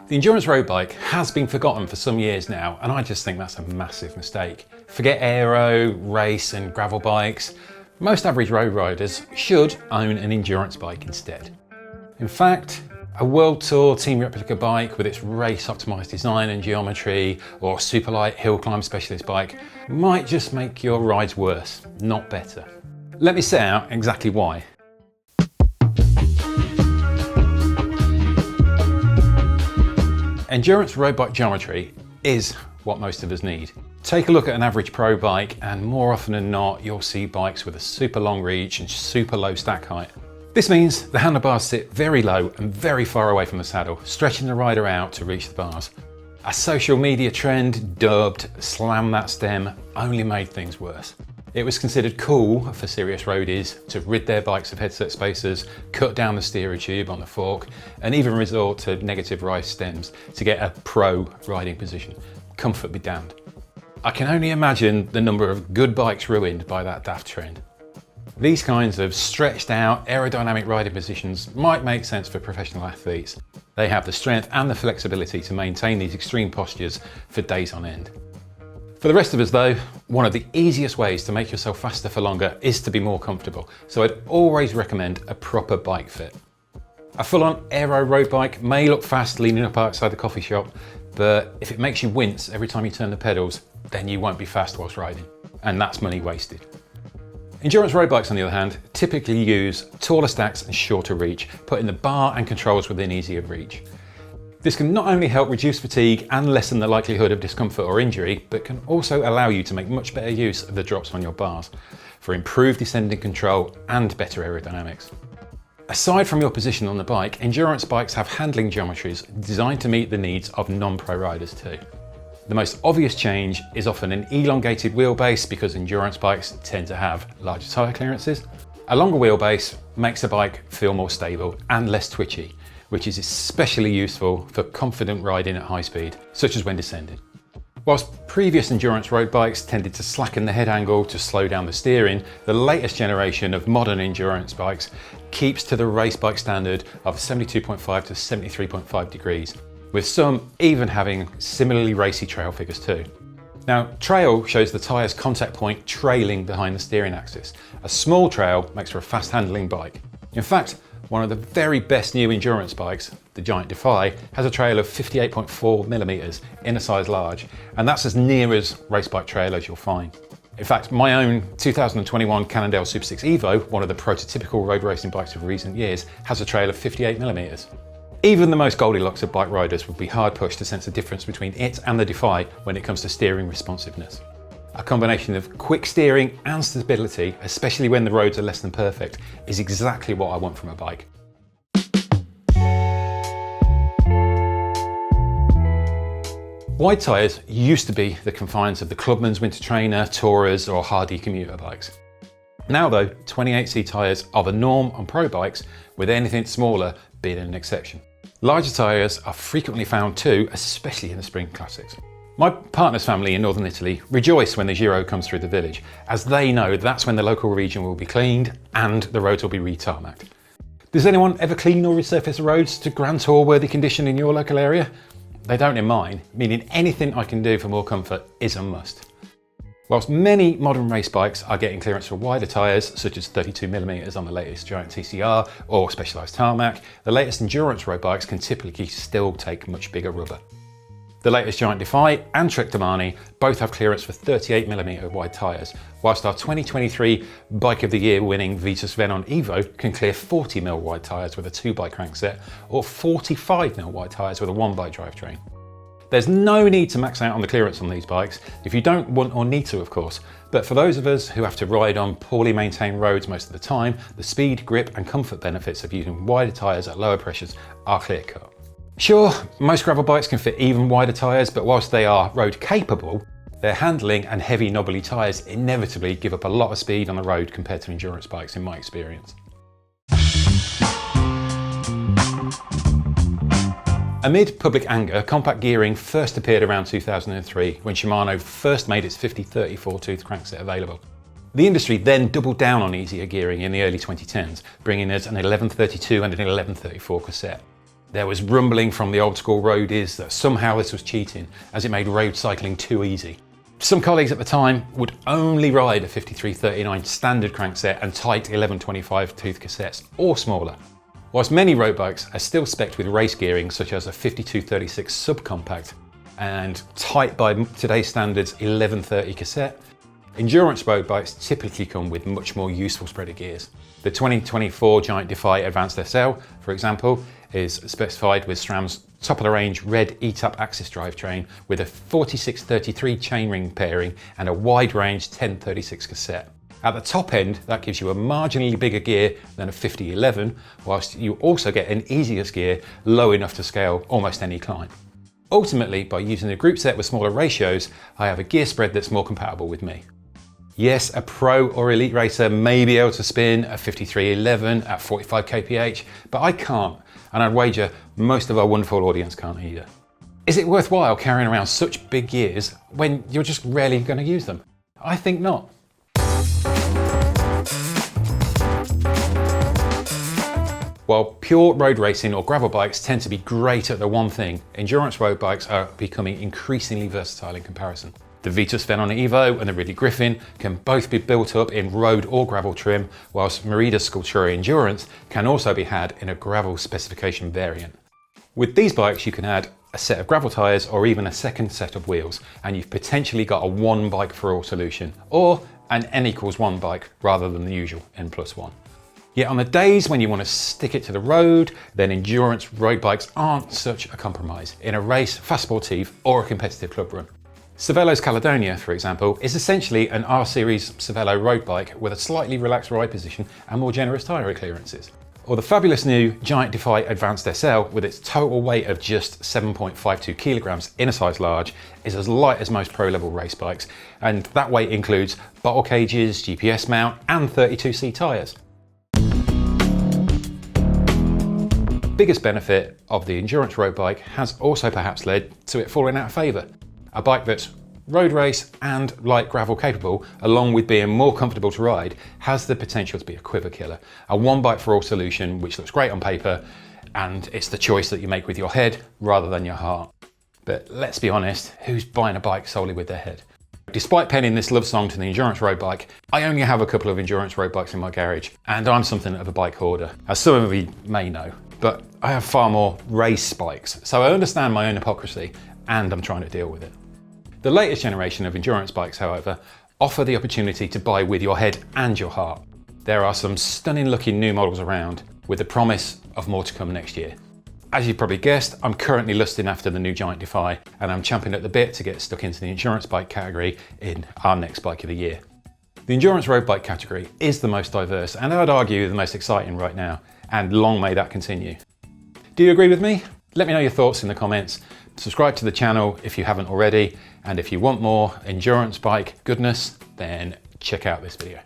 The endurance road bike has been forgotten for some years now, and I just think that's a massive mistake. Forget aero, race and gravel bikes. Most average road riders should own an endurance bike instead. In fact, a World Tour team replica bike with its race optimized design and geometry, or super light hill climb specialist bike might just make your rides worse, not better. Let me set out exactly why. Endurance road bike geometry is what most of us need. Take a look at an average pro bike and more often than not you'll see bikes with a super long reach and super low stack height. This means the handlebars sit very low and very far away from the saddle, stretching the rider out to reach the bars. A social media trend dubbed "slam that stem" only made things worse. It was considered cool for serious roadies to rid their bikes of headset spacers, cut down the steerer tube on the fork, and even resort to negative rise stems to get a pro riding position. Comfort be damned. I can only imagine the number of good bikes ruined by that daft trend. These kinds of stretched out aerodynamic riding positions might make sense for professional athletes. They have the strength and the flexibility to maintain these extreme postures for days on end. For the rest of us though, one of the easiest ways to make yourself faster for longer is to be more comfortable, so I'd always recommend a proper bike fit. A full-on aero road bike may look fast leaning up outside the coffee shop, but if it makes you wince every time you turn the pedals, then you won't be fast whilst riding, and that's money wasted. Endurance road bikes, on the other hand, typically use taller stacks and shorter reach, putting the bar and controls within easier reach. This can not only help reduce fatigue and lessen the likelihood of discomfort or injury, but can also allow you to make much better use of the drops on your bars for improved descending control and better aerodynamics. Aside from your position on the bike, endurance bikes have handling geometries designed to meet the needs of non-pro riders too. The most obvious change is often an elongated wheelbase because endurance bikes tend to have larger tyre clearances. A longer wheelbase makes a bike feel more stable and less twitchy, which is especially useful for confident riding at high speed, such as when descending. Whilst previous endurance road bikes tended to slacken the head angle to slow down the steering, the latest generation of modern endurance bikes keeps to the race bike standard of 72.5 to 73.5 degrees, with some even having similarly racy trail figures too. Now, trail shows the tyre's contact point trailing behind the steering axis. A small trail makes for a fast handling bike. In fact, one of the very best new endurance bikes, the giant Defy, has a trail of 58.4mm in a size large, and that's as near as race bike trail as you'll find. In fact, my own 2021 Cannondale Super 6 Evo, one of the prototypical road racing bikes of recent years, has a trail of 58mm. Even the most Goldilocks of bike riders would be hard pushed to sense the difference between it and the Defy when it comes to steering responsiveness. A combination of quick steering and stability, especially when the roads are less than perfect, is exactly what I want from a bike. Wide tyres used to be the confines of the clubman's winter trainer, tourers or hardy commuter bikes. Now though, 28C tyres are the norm on pro bikes, with anything smaller being an exception. Larger tyres are frequently found too, especially in the spring classics. My partner's family in northern Italy rejoice when the Giro comes through the village, as they know that's when the local region will be cleaned and the roads will be re-tarmacked. Does anyone ever clean or resurface roads to Grand Tour worthy condition in your local area? They don't in mine, meaning anything I can do for more comfort is a must. Whilst many modern race bikes are getting clearance for wider tyres, such as 32mm on the latest Giant TCR or specialised tarmac, the latest endurance road bikes can typically still take much bigger rubber. The latest Giant Defy and Trek Domani both have clearance for 38mm wide tyres, whilst our 2023 Bike of the Year winning Vitus Venon Evo can clear 40mm wide tyres with a 2-bike crankset or 45mm wide tyres with a 1-bike drivetrain. There's no need to max out on the clearance on these bikes, if you don't want or need to of course, but for those of us who have to ride on poorly maintained roads most of the time, the speed, grip and comfort benefits of using wider tyres at lower pressures are clear cut. Sure, most gravel bikes can fit even wider tyres, but whilst they are road capable, their handling and heavy knobbly tyres inevitably give up a lot of speed on the road compared to endurance bikes in my experience. Amid public anger, compact gearing first appeared around 2003 when Shimano first made its 50-34 tooth crankset available. The industry then doubled down on easier gearing in the early 2010s, bringing us an 1132 and an 1134 cassette. There was rumbling from the old school roadies that somehow this was cheating, as it made road cycling too easy. Some colleagues at the time would only ride a 5339 standard crankset and tight 1125 tooth cassettes, or smaller. Whilst many road bikes are still spec'd with race gearing, such as a 5236 subcompact and tight by today's standards 1130 cassette, endurance road bikes typically come with much more useful spreader gears. The 2024 Giant Defy Advanced SL, for example, is specified with SRAM's top-of-the-range red ETAP axis drivetrain with a 4633 chainring pairing and a wide-range 1036 cassette. At the top end, that gives you a marginally bigger gear than a 5011, whilst you also get an easier gear low enough to scale almost any climb. Ultimately, by using a group set with smaller ratios, I have a gear spread that's more compatible with me. Yes, a pro or elite racer may be able to spin a 5311 at 45 kph, but I can't, and I'd wager most of our wonderful audience can't either. Is it worthwhile carrying around such big gears when you're just rarely going to use them? I think not. While pure road racing or gravel bikes tend to be great at the one thing, endurance road bikes are becoming increasingly versatile in comparison. The Vitus Venon Evo and the Ridley Griffin can both be built up in road or gravel trim, whilst Merida's Sculptura Endurance can also be had in a gravel specification variant. With these bikes you can add a set of gravel tyres or even a second set of wheels, and you've potentially got a one bike for all solution, or an N=1 bike rather than the usual N+1. Yet on the days when you want to stick it to the road, then endurance road bikes aren't such a compromise in a race, fast sportive or a competitive club run. Cervelo's Caledonia, for example, is essentially an R-Series Cervelo road bike with a slightly relaxed ride position and more generous tyre clearances. Or the fabulous new Giant Defy Advanced SL with its total weight of just 7.52 kilograms in a size large is as light as most pro-level race bikes, and that weight includes bottle cages, GPS mount and 32C tyres. Biggest benefit of the endurance road bike has also perhaps led to it falling out of favour. A bike that's road race and light gravel capable, along with being more comfortable to ride, has the potential to be a quiver killer. A one bike for all solution which looks great on paper, and it's the choice that you make with your head rather than your heart. But let's be honest, who's buying a bike solely with their head? Despite penning this love song to the endurance road bike, I only have a couple of endurance road bikes in my garage, and I'm something of a bike hoarder, as some of you may know. But I have far more race bikes, so I understand my own hypocrisy, and I'm trying to deal with it. The latest generation of endurance bikes, however, offer the opportunity to buy with your head and your heart. There are some stunning looking new models around, with the promise of more to come next year. As you've probably guessed, I'm currently lusting after the new Giant Defy, and I'm champing at the bit to get stuck into the endurance bike category in our next bike of the year. The endurance road bike category is the most diverse, and I'd argue the most exciting right now, and long may that continue. Do you agree with me? Let me know your thoughts in the comments. Subscribe to the channel if you haven't already, and if you want more endurance bike goodness, then check out this video.